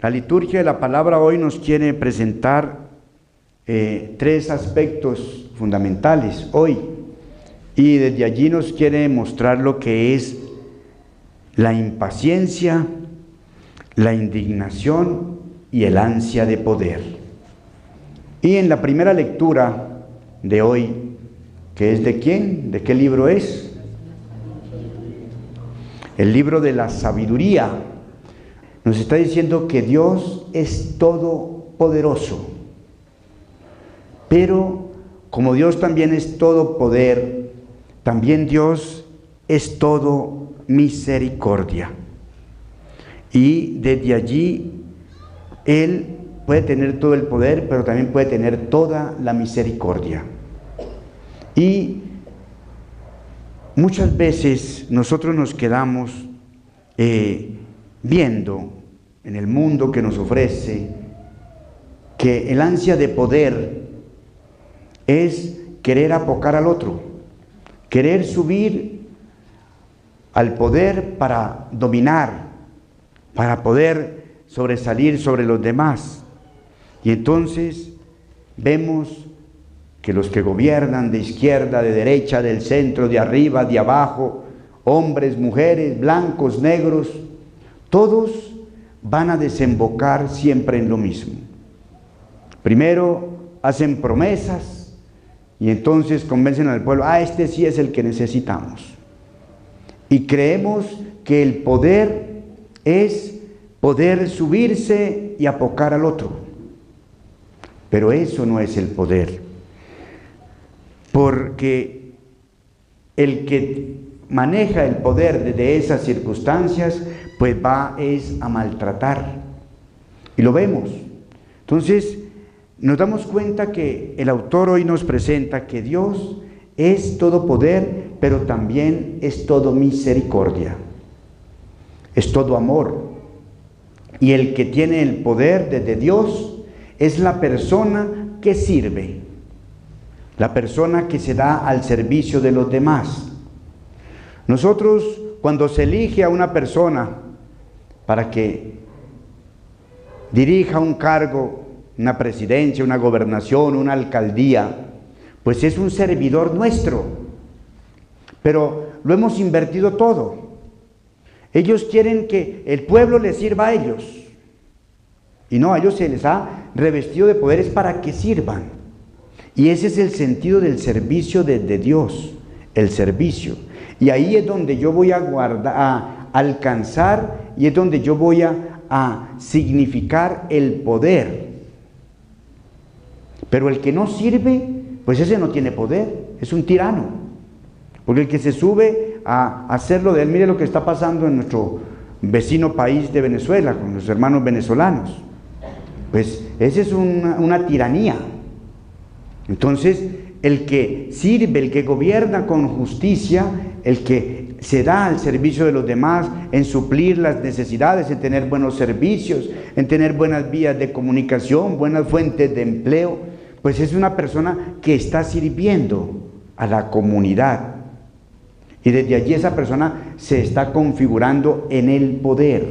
La liturgia de la palabra hoy nos quiere presentar tres aspectos fundamentales hoy, y desde allí nos quiere mostrar lo que es la impaciencia, la indignación y el ansia de poder. Y en la primera lectura de hoy, ¿que es de quién? ¿De qué libro es? El libro de la sabiduría. Nos está diciendo que Dios es todopoderoso, pero como Dios también es todo poder, también Dios es todo misericordia. Y desde allí Él puede tener todo el poder, pero también puede tener toda la misericordia. Y muchas veces nosotros nos quedamos viendo en el mundo que nos ofrece que el ansia de poder es querer apocar al otro, querer subir al poder para dominar, para poder sobresalir sobre los demás. Y entonces vemos que los que gobiernan de izquierda, de derecha, del centro, de arriba, de abajo, hombres, mujeres, blancos, negros, todos van a desembocar siempre en lo mismo. Primero hacen promesas y entonces convencen al pueblo, este sí es el que necesitamos. Y creemos que el poder es poder subirse y apocar al otro. Pero eso no es el poder. Porque el que maneja el poder desde esas circunstancias, pues va a maltratar. Y lo vemos. Entonces, nos damos cuenta que el autor hoy nos presenta que Dios es todo poder, pero también es todo misericordia. Es todo amor. Y el que tiene el poder desde Dios es la persona que sirve, la persona que se da al servicio de los demás. Nosotros, cuando se elige a una persona para que dirija un cargo, una presidencia, una gobernación, una alcaldía, pues es un servidor nuestro, pero lo hemos invertido todo. Ellos quieren que el pueblo les sirva a ellos, y no, a ellos se les ha revestido de poderes para que sirvan. Y ese es el sentido del servicio desde Dios, el servicio. Y ahí es donde yo voy a alcanzar, y es donde yo voy a significar el poder. Pero el que no sirve, pues ese no tiene poder, es un tirano. Porque el que se sube a hacerlo de él, mire lo que está pasando en nuestro vecino país de Venezuela, con los hermanos venezolanos. Pues esa es una tiranía. Entonces, el que sirve, el que gobierna con justicia, el que se da al servicio de los demás, en suplir las necesidades, en tener buenos servicios, en tener buenas vías de comunicación, buenas fuentes de empleo, pues es una persona que está sirviendo a la comunidad. Y desde allí esa persona se está configurando en el poder.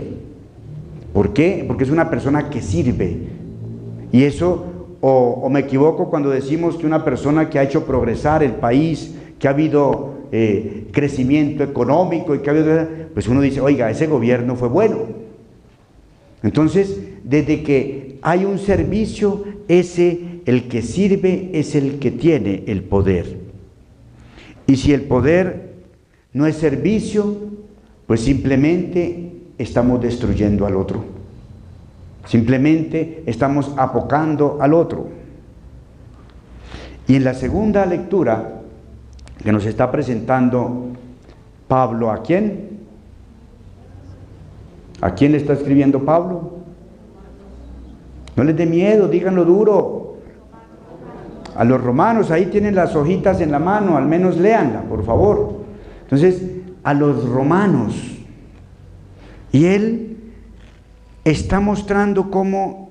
¿Por qué? Porque es una persona que sirve. Y eso, o me equivoco cuando decimos que una persona que ha hecho progresar el país, que ha habido crecimiento económico, y que ha habido, pues uno dice, oiga, ese gobierno fue bueno. Entonces, desde que hay un servicio, el que sirve es el que tiene el poder. Y si el poder no es servicio, pues simplemente estamos destruyendo al otro. Simplemente estamos apocando al otro. Y en la segunda lectura que nos está presentando Pablo, ¿a quién? ¿A quién le está escribiendo Pablo? No les dé miedo, díganlo duro. A los romanos, ahí tienen las hojitas en la mano, al menos léanla, por favor. Entonces, a los romanos. Y él está mostrando cómo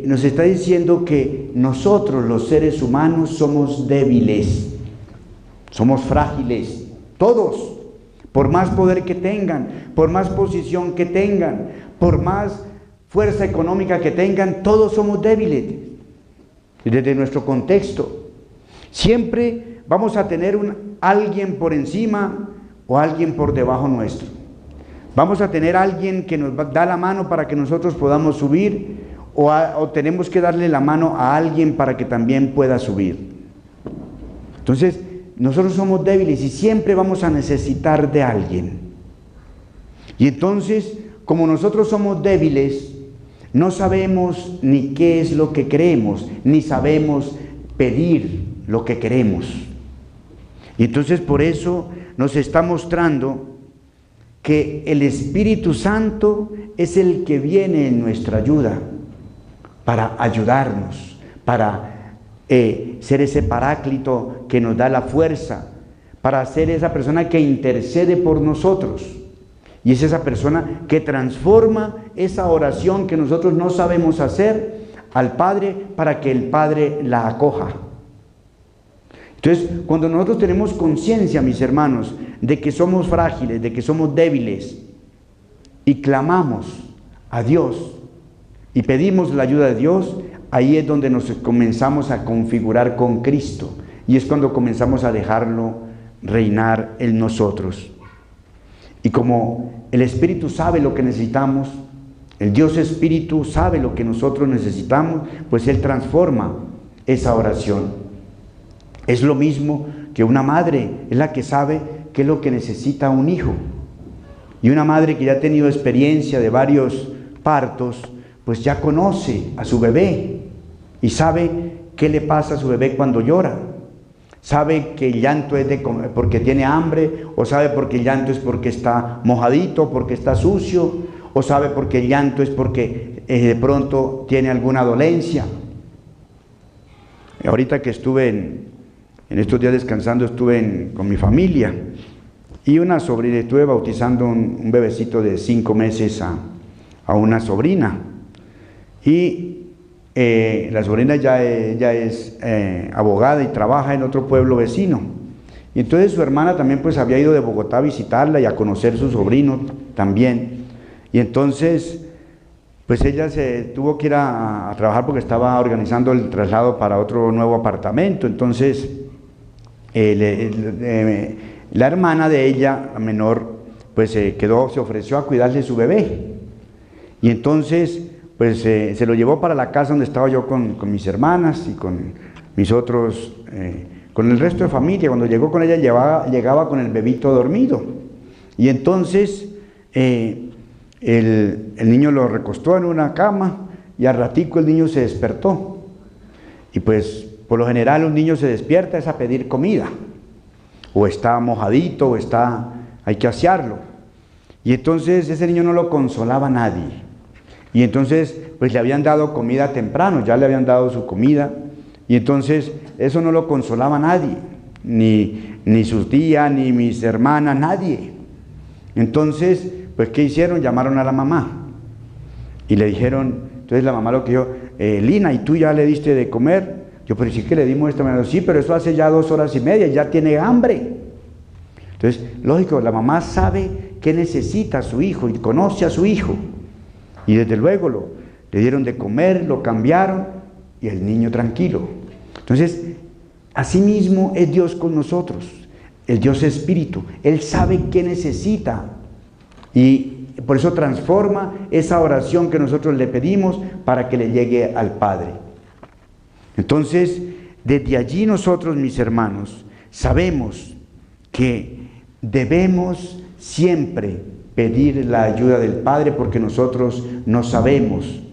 nos está diciendo que nosotros, los seres humanos, somos débiles, somos frágiles, todos, por más poder que tengan, por más posición que tengan, por más fuerza económica que tengan, todos somos débiles desde nuestro contexto. Siempre vamos a tener alguien por encima o alguien por debajo nuestro. Vamos a tener alguien que nos da la mano para que nosotros podamos subir, o tenemos que darle la mano a alguien para que también pueda subir. Entonces, nosotros somos débiles y siempre vamos a necesitar de alguien. Y entonces, como nosotros somos débiles, no sabemos ni qué es lo que queremos, ni sabemos pedir lo que queremos. Y entonces por eso nos está mostrando que el Espíritu Santo es el que viene en nuestra ayuda, para ayudarnos, para ser ese paráclito que nos da la fuerza, para ser esa persona que intercede por nosotros. Y es esa persona que transforma esa oración que nosotros no sabemos hacer al Padre para que el Padre la acoja. Entonces, cuando nosotros tenemos conciencia, mis hermanos, de que somos frágiles, de que somos débiles, y clamamos a Dios y pedimos la ayuda de Dios, ahí es donde nos comenzamos a configurar con Cristo, y es cuando comenzamos a dejarlo reinar en nosotros. Y como el Espíritu sabe lo que necesitamos, el Dios Espíritu sabe lo que nosotros necesitamos, pues Él transforma esa oración. Es lo mismo que una madre, es la que sabe qué es lo que necesita un hijo. Y una madre que ya ha tenido experiencia de varios partos, pues ya conoce a su bebé y sabe qué le pasa a su bebé cuando llora. Sabe que el llanto es porque tiene hambre, o sabe porque el llanto es porque está mojadito, porque está sucio, o sabe porque el llanto es porque de pronto tiene alguna dolencia. Ahorita que estuve en estos días descansando, estuve con mi familia, y una sobrina, estuve bautizando un bebecito de 5 meses a una sobrina, y la sobrina ya es abogada y trabaja en otro pueblo vecino. Y entonces su hermana también pues había ido de Bogotá a visitarla y a conocer su sobrino también. Y entonces pues ella se tuvo que ir a trabajar porque estaba organizando el traslado para otro nuevo apartamento. Entonces la hermana de ella, la menor, pues se ofreció a cuidarle su bebé. Y entonces pues se lo llevó para la casa donde estaba yo con mis hermanas y con mis otros, con el resto de familia. Cuando llegó con ella llegaba con el bebito dormido. Y entonces el niño lo recostó en una cama, y al ratico el niño se despertó. Y pues por lo general un niño se despierta es a pedir comida, o está mojadito, hay que asearlo. Y entonces ese niño no lo consolaba a nadie. Y entonces, pues le habían dado comida temprano, ya le habían dado su comida, y entonces eso no lo consolaba a nadie, ni sus tías, ni mis hermanas, nadie. Entonces, pues ¿qué hicieron? Llamaron a la mamá, y le dijeron, entonces la mamá lo que dijo, Lina, ¿y tú ya le diste de comer? Yo, pero sí que le dimos esta mañana. Sí, pero eso hace ya 2 horas y media, ya tiene hambre. Entonces, lógico, la mamá sabe qué necesita su hijo, y conoce a su hijo. Y desde luego le dieron de comer, lo cambiaron, y el niño tranquilo. Entonces, así mismo es Dios con nosotros, el Dios Espíritu. Él sabe qué necesita, y por eso transforma esa oración que nosotros le pedimos para que le llegue al Padre. Entonces, desde allí nosotros, mis hermanos, sabemos que debemos siempre pedir la ayuda del Padre, porque nosotros no sabemos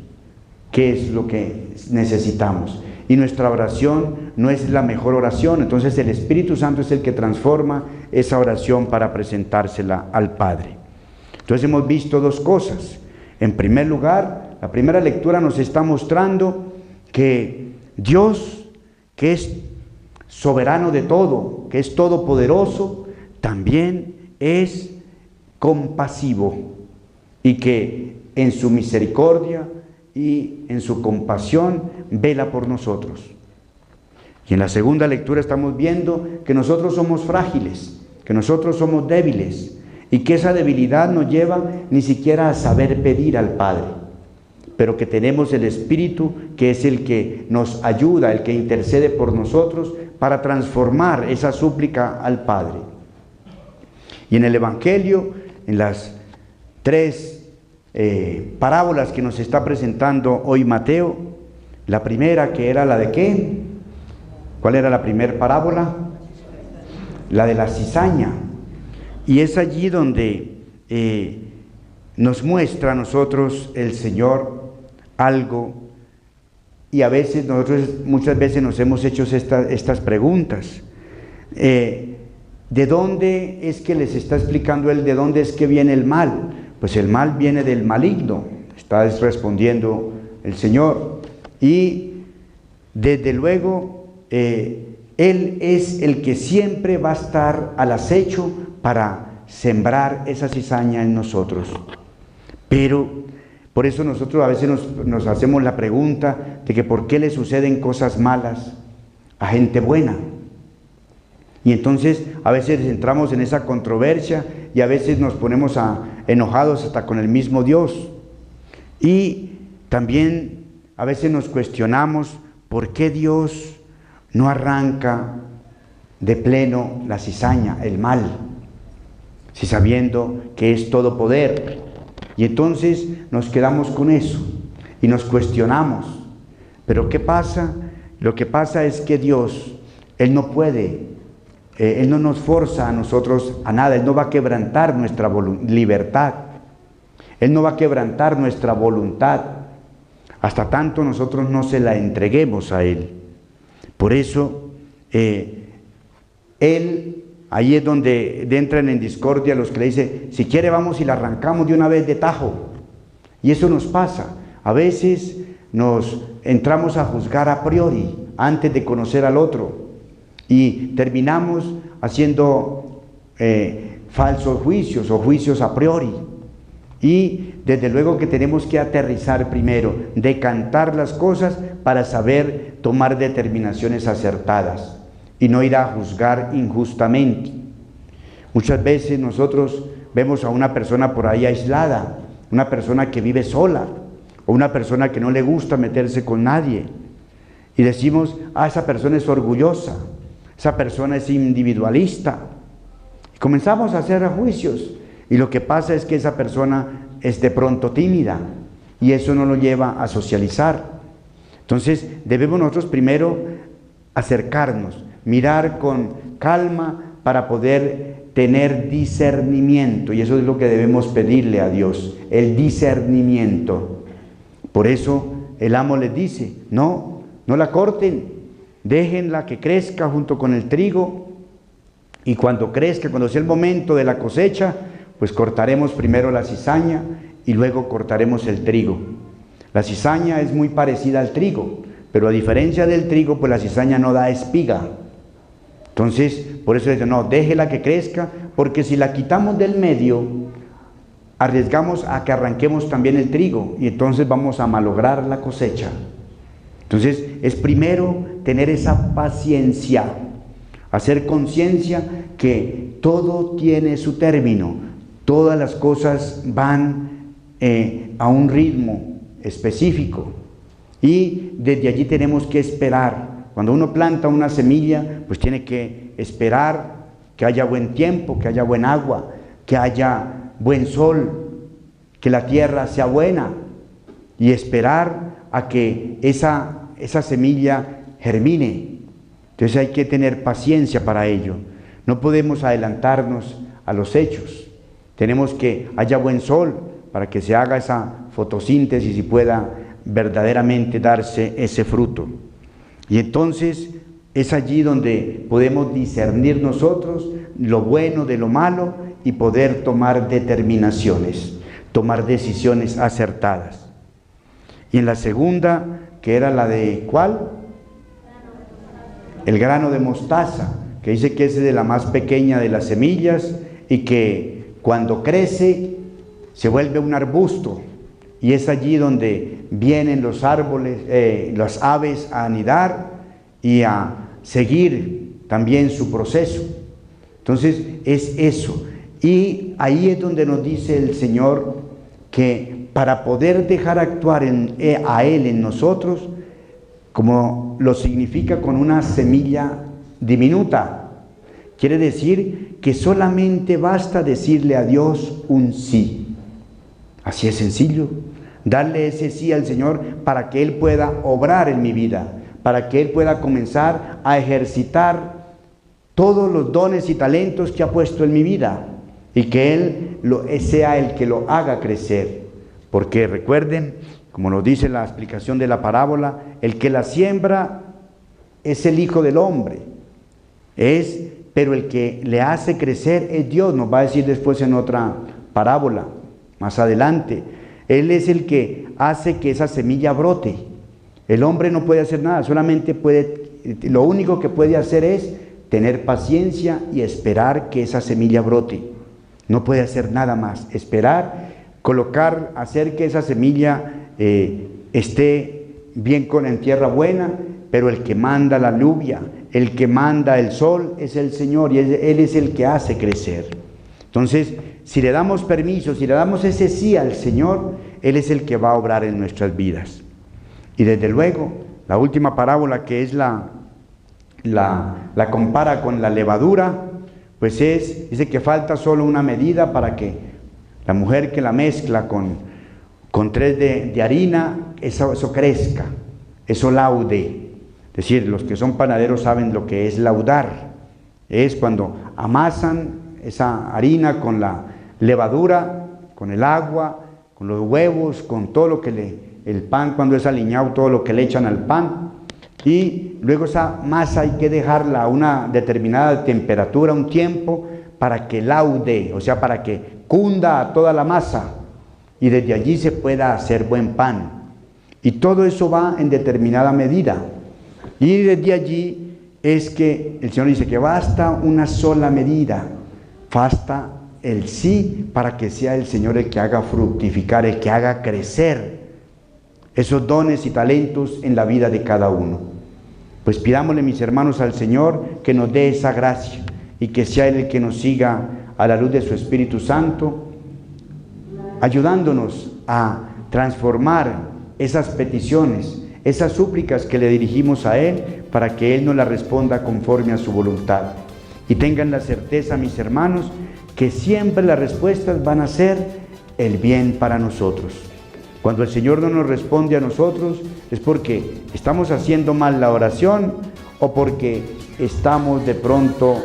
qué es lo que necesitamos, y nuestra oración no es la mejor oración. Entonces el Espíritu Santo es el que transforma esa oración para presentársela al Padre. Entonces hemos visto 2 cosas. En primer lugar, la primera lectura nos está mostrando que Dios, que es soberano de todo, que es todopoderoso, también es compasivo, y que en su misericordia y en su compasión vela por nosotros. Y en la segunda lectura estamos viendo que nosotros somos frágiles, que nosotros somos débiles, y que esa debilidad nos lleva ni siquiera a saber pedir al Padre. pero que tenemos el Espíritu, que es el que nos ayuda, el que intercede por nosotros para transformar esa súplica al Padre. Y en el Evangelio, en las 3 parábolas que nos está presentando hoy Mateo, la primera, que era la de ¿qué? ¿Cuál era la primera parábola? La de la cizaña. Y es allí donde nos muestra a nosotros el Señor algo, y a veces muchas veces nos hemos hecho estas preguntas. ¿De dónde es que les está explicando él de dónde es que viene el mal? Pues el mal viene del maligno, está respondiendo el Señor. Y desde luego, Él es el que siempre va a estar al acecho para sembrar esa cizaña en nosotros. Pero por eso nosotros a veces nos hacemos la pregunta de que por qué le suceden cosas malas a gente buena. Y entonces a veces entramos en esa controversia y a veces nos ponemos enojados hasta con el mismo Dios. Y también a veces nos cuestionamos por qué Dios no arranca de pleno la cizaña, el mal, si sabiendo que es todo poder. Y entonces nos quedamos con eso y nos cuestionamos. Pero ¿qué pasa? Lo que pasa es que Dios, Él no puede, Él no nos forza a nosotros a nada. Él no va a quebrantar nuestra libertad. Él no va a quebrantar nuestra voluntad hasta tanto nosotros no se la entreguemos a Él. Por eso, Él, ahí es donde entran en discordia los que le dicen, si quiere vamos y la arrancamos de una vez de tajo. Y eso nos pasa. A veces nos entramos a juzgar a priori, antes de conocer al otro. Y terminamos haciendo falsos juicios o juicios a priori. Y desde luego que tenemos que aterrizar primero, decantar las cosas para saber tomar determinaciones acertadas y no ir a juzgar injustamente. Muchas veces nosotros vemos a una persona por ahí aislada, una persona que vive sola, o una persona que no le gusta meterse con nadie, y decimos, esa persona es orgullosa, esa persona es individualista, y comenzamos a hacer juicios, y lo que pasa es que esa persona es de pronto tímida, y eso no lo lleva a socializar. Entonces debemos nosotros primero acercarnos, mirar con calma para poder tener discernimiento, y eso es lo que debemos pedirle a Dios, el discernimiento. Por eso el amo les dice, no la corten, déjenla que crezca junto con el trigo, y cuando crezca, cuando sea el momento de la cosecha, pues cortaremos primero la cizaña y luego cortaremos el trigo. La cizaña es muy parecida al trigo, pero a diferencia del trigo, pues la cizaña no da espiga. Entonces, por eso dice, no, déjela que crezca, porque si la quitamos del medio, arriesgamos a que arranquemos también el trigo, y entonces vamos a malograr la cosecha. Entonces, es primero tener esa paciencia, hacer conciencia que todo tiene su término, todas las cosas van a un ritmo específico, y desde allí tenemos que esperar. Cuando uno planta una semilla, pues tiene que esperar que haya buen tiempo, que haya buen agua, que haya buen sol, que la tierra sea buena, y esperar a que esa semilla germine. Entonces hay que tener paciencia para ello. No podemos adelantarnos a los hechos. Tenemos que haya buen sol para que se haga esa fotosíntesis y pueda verdaderamente darse ese fruto. Y entonces es allí donde podemos discernir nosotros lo bueno de lo malo y poder tomar determinaciones, tomar decisiones acertadas. Y en la segunda, que era la de ¿cuál? El grano de mostaza, que dice que es de la más pequeña de las semillas y que cuando crece se vuelve un arbusto, y es allí donde vienen los árboles, las aves a anidar y a seguir también su proceso. Entonces es eso, y ahí es donde nos dice el Señor que para poder dejar actuar a Él en nosotros, como lo significa con una semilla diminuta. Quiere decir que solamente basta decirle a Dios un sí. Así es sencillo. Darle ese sí al Señor para que Él pueda obrar en mi vida, para que Él pueda comenzar a ejercitar todos los dones y talentos que ha puesto en mi vida, y que Él sea el que lo haga crecer. Porque recuerden, como nos dice la explicación de la parábola, el que la siembra es el Hijo del Hombre, pero el que le hace crecer es Dios. Nos va a decir después en otra parábola, más adelante. Él es el que hace que esa semilla brote. El hombre no puede hacer nada, solamente lo único que puede hacer es tener paciencia y esperar que esa semilla brote. No puede hacer nada más, esperar, hacer que esa semilla esté bien en tierra buena, pero el que manda la lluvia, el que manda el sol es el Señor, y Él es el que hace crecer. Entonces, si le damos permiso, si le damos ese sí al Señor, Él es el que va a obrar en nuestras vidas. Y desde luego, la última parábola, que es la compara con la levadura, pues dice que falta solo una medida para que la mujer que la mezcla con 3 de harina, eso crezca, eso laude. Es decir, los que son panaderos saben lo que es laudar. Es cuando amasan esa harina con la levadura, con el agua, con los huevos, con todo lo que el pan cuando es aliñado, todo lo que le echan al pan. Y luego esa masa hay que dejarla a una determinada temperatura, un tiempo, para que laude, o sea, para que cunda a toda la masa, y desde allí se pueda hacer buen pan. Y todo eso va en determinada medida. Y desde allí es que el Señor dice que basta una sola medida, basta el sí para que sea el Señor el que haga fructificar, el que haga crecer esos dones y talentos en la vida de cada uno. Pues pidámosle, mis hermanos, al Señor que nos dé esa gracia y que sea Él el que nos siga a la luz de su Espíritu Santo, ayudándonos a transformar esas peticiones, esas súplicas que le dirigimos a Él, para que Él nos las responda conforme a su voluntad. Y tengan la certeza, mis hermanos, que siempre las respuestas van a ser el bien para nosotros. Cuando el Señor no nos responde a nosotros es porque estamos haciendo mal la oración o porque estamos de pronto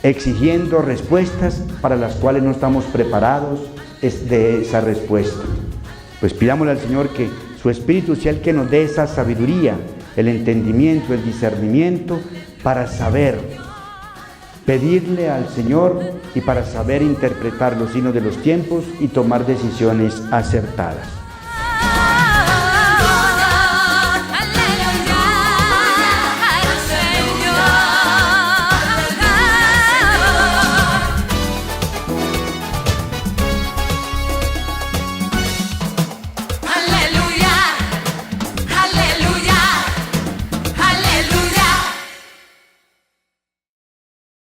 exigiendo respuestas para las cuales no estamos preparados de esa respuesta. Pues pidámosle al Señor que su Espíritu sea el que nos dé esa sabiduría, el entendimiento, el discernimiento para saber pedirle al Señor y para saber interpretar los signos de los tiempos y tomar decisiones acertadas.